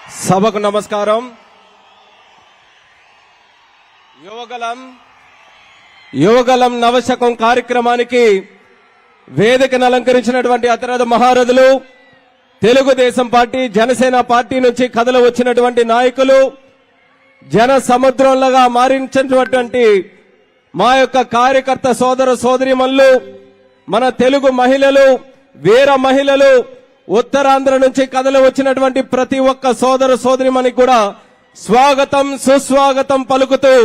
సభకు నమస్కారం. యువగలం నవశకం కార్యక్రమానికి వేదికను అలంకరించినటువంటి అతిరథ మహారథులు, తెలుగుదేశం పార్టీ, జనసేన పార్టీ నుంచి కథలు వచ్చినటువంటి నాయకులు, జన సముద్రంలాగా మారించినటువంటి మా యొక్క కార్యకర్త సోదర సోదరీమణులు, మన తెలుగు మహిళలు, వీర మహిళలు, ఉత్తరాంధ్ర నుంచి కథలు వచ్చినటువంటి ప్రతి ఒక్క సోదర సోదరిమణికి కూడా స్వాగతం సుస్వాగతం పలుకుతూ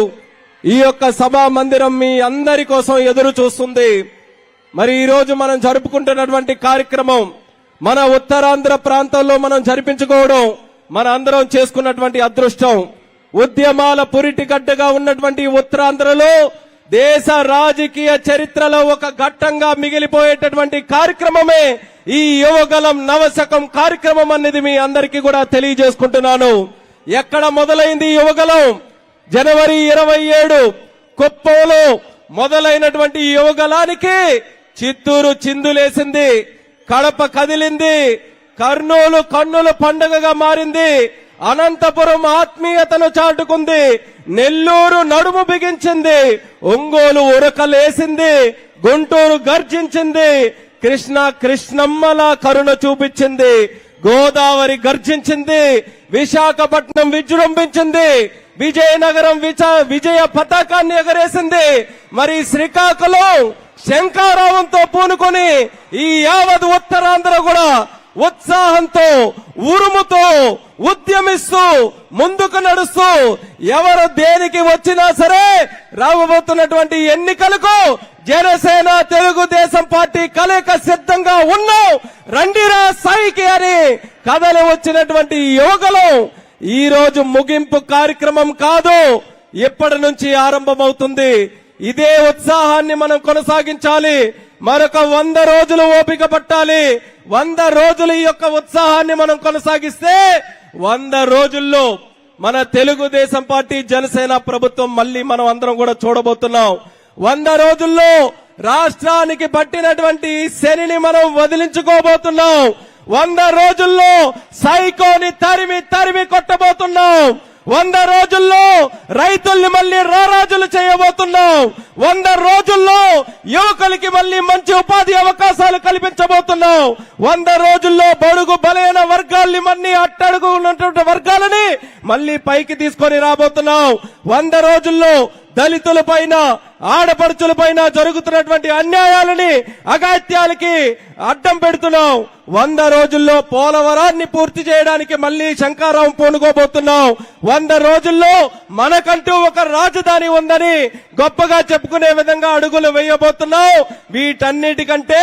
ఈ యొక్క సభా మందిరం మీ అందరి కోసం ఎదురు చూస్తుంది. మరి ఈ రోజు మనం జరుపుకుంటున్నటువంటి కార్యక్రమం మన ఉత్తరాంధ్ర ప్రాంతంలో మనం జరిపించుకోవడం మన అందరం చేసుకున్నటువంటి అదృష్టం. ఉద్యమాల పురిటిగడ్డగా ఉన్నటువంటి ఉత్తరాంధ్రలో దేశ రాజకీయ చరిత్రలో ఒక ఘట్టంగా మిగిలిపోయేటటువంటి కార్యక్రమమే ఈ యువగలం నవశకం కార్యక్రమం అనేది మీ అందరికీ కూడా తెలియజేసుకుంటున్నాను. ఎక్కడ మొదలైంది యువగలం? జనవరి 27 కుప్పంలో మొదలైనటువంటి యువగలానికి చిత్తూరు చిందులేసింది, కడప కదిలింది, కర్నూలు కన్నుల పండుగగా మారింది, అనంతపురం ఆత్మీయతను చాటుకుంది, నెల్లూరు నడుము బిగించింది, ఒంగోలు ఉరకలేసింది, గుంటూరు గర్జించింది, కృష్ణమ్మలా కరుణ చూపించింది, గోదావరి గర్జించింది, విశాఖపట్నం విజృంభించింది, విజయనగరం విజయ పతాకాన్ని ఎగరేసింది. మరి శ్రీకాకుళం శంఖారావంతో పూనుకొని ఈ యావత్ ఉత్తరాంధ్ర కూడా ఉత్సాహంతో ఉరుముతో ఉద్యమిస్తూ ముందుకు నడుస్తూ ఎవరు దేనికి వచ్చినా సరే రాబోతున్నటువంటి ఎన్నికలకు జనసేన తెలుగుదేశం పార్టీ కలయిక సిద్ధంగా ఉన్నాం, రండిరా సాయికి అని కథలు వచ్చినటువంటి యువగలం ఈ రోజు ముగింపు కార్యక్రమం కాదు, ఇప్పటి నుంచి ఆరంభమవుతుంది. ఇదే ఉత్సాహాన్ని మనం కొనసాగించాలి. మరొక 100 రోజులు ఓపిక పట్టాలి. 100 రోజులు ఈ యొక్క ఉత్సాహాన్ని మనం కొనసాగిస్తే 100 రోజుల్లో మన తెలుగుదేశం పార్టీ జనసేన ప్రభుత్వం మళ్ళీ మనం అందరం కూడా చూడబోతున్నాం. 100 రోజుల్లో రాష్ట్రానికి పట్టినటువంటి శనిని మనం వదిలించుకోబోతున్నాం. 100 రోజుల్లో సైకోని తరిమి కొట్టబోతున్నాం. 100 రోజుల్లో రైతుల్ని మళ్ళీ రారాజులు చేయబోతున్నాం. 100 రోజుల్లో యువకులకి మళ్ళీ మంచి ఉపాధి అవకాశాలు కల్పించబోతున్నాం. 100 రోజుల్లో బడుగు బలైన వర్గాల్ని మళ్ళీ అట్టడుగు ఉన్నటువంటి వర్గాలని మళ్ళీ పైకి తీసుకొని రాబోతున్నాం. 100 రోజుల్లో దళితుల పైన, ఆడపడుచుల పైన జరుగుతున్నటువంటి అన్యాయాలని, అగాత్యాలకి అడ్డం పెడుతున్నాం. 100 రోజుల్లో పోలవరాన్ని పూర్తి చేయడానికి మళ్ళీ శంఖారావం పూనుకోబోతున్నాం. 100 రోజుల్లో మనకంటూ ఒక రాజధాని ఉందని గొప్పగా చెప్పుకునే విధంగా అడుగులు వేయబోతున్నాం. వీటన్నిటికంటే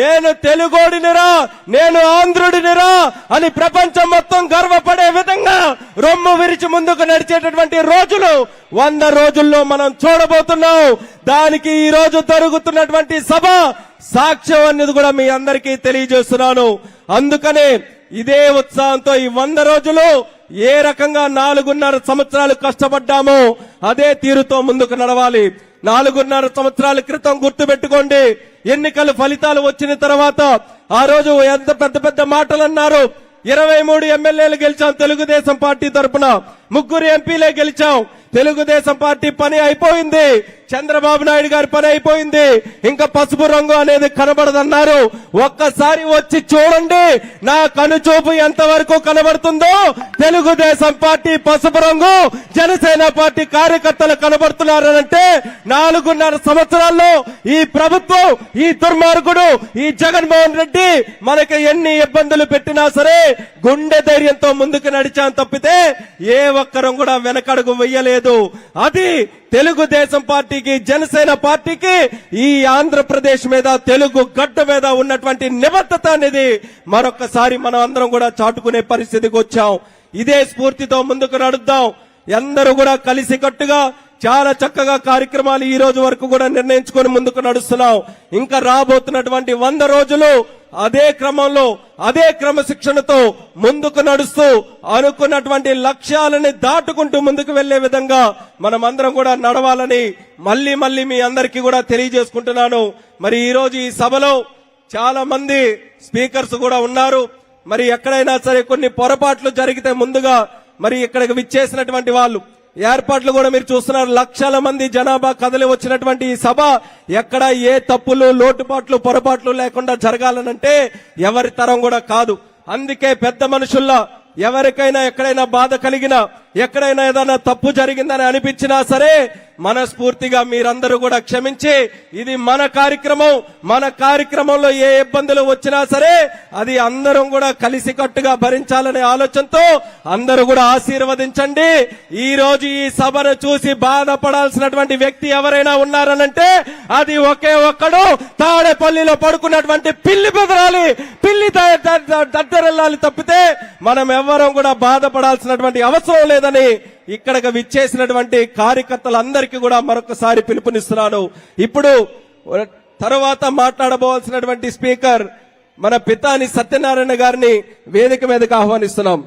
నేను తెలుగోడినిరా, నేను ఆంధ్రుడినిరా అని ప్రపంచం మొత్తం గర్వపడే విధంగా రొమ్ము విరిచి ముందుకు నడిచేటటువంటి రోజులు 100 రోజుల్లో మనం చూడబోతున్నాం. దానికి ఈ రోజు జరుగుతున్నటువంటి సభ సాక్ష్యం అనేది కూడా మీ అందరికీ తెలియజేస్తున్నాను. అందుకనే ఇదే ఉత్సాహంతో ఈ 100 రోజులు ఏ రకంగా 4.5 సంవత్సరాలు కష్టపడ్డామో అదే తీరుతో ముందుకు నడవాలి. 4.5 సంవత్సరాల క్రితం గుర్తుపెట్టుకోండి, ఎన్నికల ఫలితాలు వచ్చిన తర్వాత ఆ రోజు ఎంత పెద్ద మాటలు అన్నారు. 23 ఎమ్మెల్యేలు గెలిచాం తెలుగుదేశం పార్టీ తరఫున, 3 ఎంపీలే గెలిచాం. తెలుగుదేశం పార్టీ పని అయిపోయింది, చంద్రబాబు నాయుడు గారి పని అయిపోయింది, ఇంకా పసుపు రంగు అనేది కనబడదన్నారు. ఒక్కసారి వచ్చి చూడండి నా కనుచూపు ఎంతవరకు కనబడుతుందో. తెలుగుదేశం పార్టీ పసుపు రంగు, జనసేన పార్టీ కార్యకర్తలు కనబడుతున్నారంటే 4.5 సంవత్సరాల్లో ఈ ప్రభుత్వం, ఈ దుర్మార్గుడు, ఈ జగన్మోహన్ రెడ్డి మనకి ఎన్ని ఇబ్బందులు పెట్టినా సరే గుండె ధైర్యంతో ముందుకు నడిచాం తప్పితే ఏ ఒక్కరం కూడా వెనకడుగు వెయ్యలేదు. అది తెలుగుదేశం పార్టీకి, జనసేన పార్టీకి ఈ ఆంధ్రప్రదేశ్ మీద, తెలుగు గడ్డ మీద ఉన్నటువంటి నిబద్ధత అనేది మరొకసారి మనం అందరం కూడా చాటుకునే పరిస్థితికి వచ్చాం. ఇదే స్ఫూర్తితో ముందుకు నడుద్దాం. అందరూ కూడా కలిసికట్టుగా చాలా చక్కగా కార్యక్రమాలు ఈ రోజు వరకు కూడా నిర్ణయించుకొని ముందుకు నడుస్తున్నాం. ఇంకా రాబోతున్నటువంటి 100 రోజులు అదే క్రమంలో, అదే క్రమశిక్షణతో ముందుకు నడుస్తూ అనుకున్నటువంటి లక్ష్యాలని దాటుకుంటూ ముందుకు వెళ్లే విధంగా మనమందరం కూడా నడవాలని మళ్ళీ మీ అందరికీ కూడా తెలియజేసుకుంటున్నాను. మరి ఈ రోజు ఈ సభలో చాలా మంది స్పీకర్స్ కూడా ఉన్నారు. మరి ఎక్కడైనా సరే కొన్ని పొరపాట్లు జరిగితే ముందుగా మరి ఇక్కడికి విచ్చేసినటువంటి వాళ్ళు ఏర్పాట్లు కూడా మీరు చూస్తున్నారు. లక్షల మంది జనాభా కదిలి వచ్చినటువంటి ఈ సభ ఎక్కడ ఏ తప్పులు లోటుపాట్లు పొరపాట్లు లేకుండా జరగాలనంటే ఎవరి తరం కూడా కాదు. అందుకే పెద్ద మనుషుల్లా ఎవరికైనా ఎక్కడైనా బాధ కలిగినా ఎక్కడైనా ఏదైనా తప్పు జరిగిందని అనిపించినా సరే మనస్ఫూర్తిగా మీరందరూ కూడా క్షమించి ఇది మన కార్యక్రమంలో ఏ ఇబ్బందులు వచ్చినా సరే అది అందరం కూడా కలిసికట్టుగా భరించాలనే ఆలోచనతో అందరూ కూడా ఆశీర్వదించండి. ఈ రోజు ఈ సభను చూసి బాధపడాల్సినటువంటి వ్యక్తి ఎవరైనా ఉన్నారనంటే అది ఒకే ఒక్కడు, తాడేపల్లిలో పడుకున్నటువంటి పిల్లి బెదరాలి, పిల్లి దద్దరెల్లాలి తప్పితే మనం ఎవ్వరం కూడా బాధపడాల్సినటువంటి అవసరం లేదని ఇక్కడికి విచ్చేసినటువంటి కార్యకర్తలందరికీ కూడా మరొకసారి పిలుపునిస్తున్నాను. ఇప్పుడు తర్వాత మాట్లాడబోవాల్సినటువంటి స్పీకర్ మన పితాని సత్యనారాయణ గారిని వేదిక మీదకి ఆహ్వానిస్తున్నాం.